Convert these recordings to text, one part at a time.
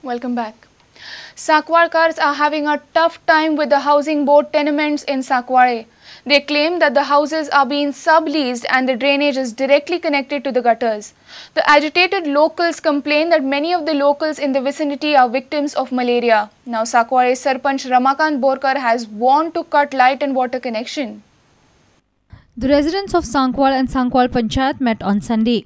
Welcome back. Sakwarkars are having a tough time with the housing board tenements in Sakware. They claim that the houses are being subleased and the drainage is directly connected to the gutters. The agitated locals complain that many of the locals in the vicinity are victims of malaria. Now Sakware Sarpanch Raunak has warned to cut light and water connection. The residents of Sankwal and Sankwal Panchayat met on Sunday.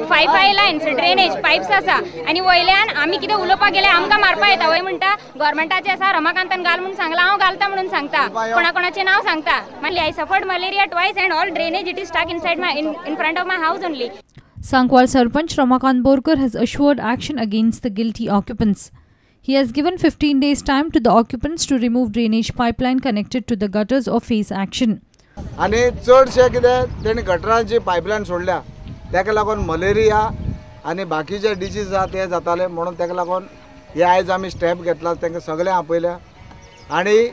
Five lines drainage pipes असा आणि वयल्यान आम्ही किती उलोपा गेले आमका मारपा येता वय म्हणता गव्हर्नमेंटाचे असा रमाकांतन घाल म्हणून सांगला हांव घालता म्हणून सांगता कोणाकोणाचे नाव सांगता म्हणली आय suffered malaria twice and all drainage it is stuck inside my in front of my house only. Sankwal Sarpanch Raunak has assured action against the guilty occupants. He has given 15 days time to the occupants to remove drainage pipeline connected to the gutters or face action. आणि चडशे कितें तेणी गटरांची pipeline सोडल्या तेका लागून malaria आणि बाकीचे disease आहा ते जाताले म्हणून तेका लागून हे आयज आमी स्टेप घेतला तेंका सगळ्यांक आपयल्या आणि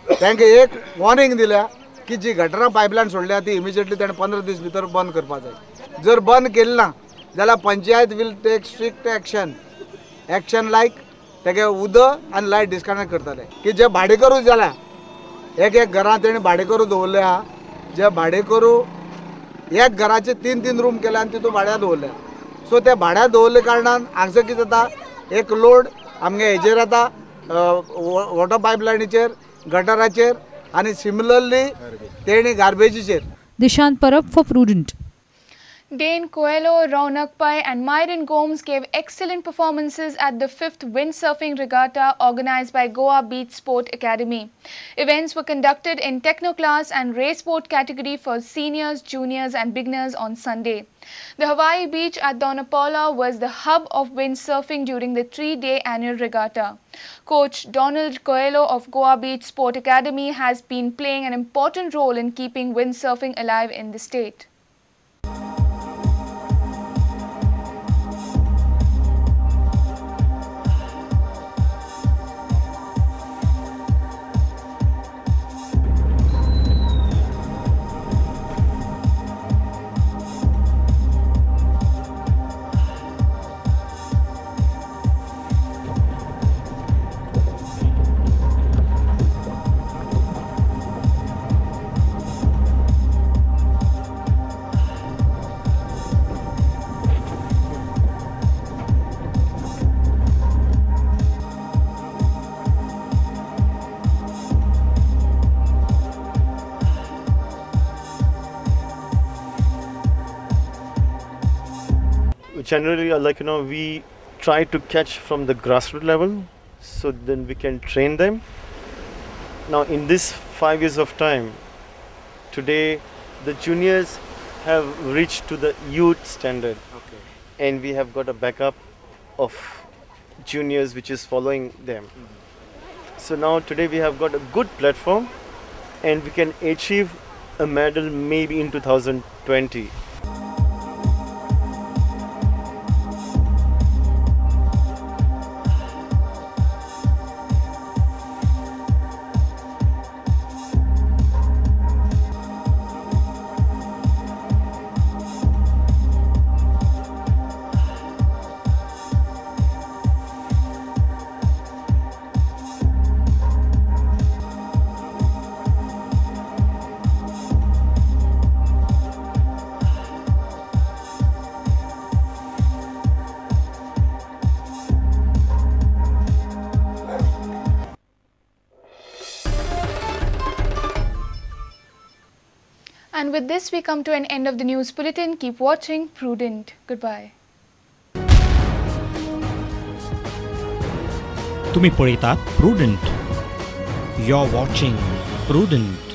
तेंका एक वॉर्निंग दिल्या की जी गटरां पायपलायन सोडल्या ती इमिजिएटली तेणें 15 दीस भितर बंद करपाक जाय. जर बंद केली ना जाल्यार panchayat will take strict action like तेगे उदक आनी लायट डिस्कनेक्ट करतले. की जे भाडेकरू जाला एक घरां तेणी भाडेकरू दवरले आहा जे भाडेकरू एक घराचे 3 रूम केले आनी तितून भाड्या दवरले. सो ते भाड्या दवरले कारणान हांगसर कितें जाता एक लोड आमगे हेजेर येता वॉटर पायपलायनीचेर गटराचेर आनी सिमिलरली तेणी गार्बेजीचेर. Dishant Parab for Prudent. Dane Coelho, Raunak and Myron Gomes gave excellent performances at the 5th Windsurfing Regatta organized by Goa Beach Sport Academy. Events were conducted in techno class and race boat category for seniors, juniors and beginners on Sunday. The Hawaii beach at Donapaula was the hub of windsurfing during the 3-day annual regatta. Coach Dane Coelho of Goa Beach Sport Academy has been playing an important role in keeping windsurfing alive in the state. Generally, we try to catch from the grassroots level, so then we can train them. Now, in this 5 years of time, today the juniors have reached to the youth standard, and we have got a backup of juniors which is following them. So now today we have got a good platform, and we can achieve a medal maybe in 2020. And with this, we come to an end of the news bulletin. Keep watching Prudent. Goodbye. तुम्ही पळयतात Prudent. You're watching Prudent.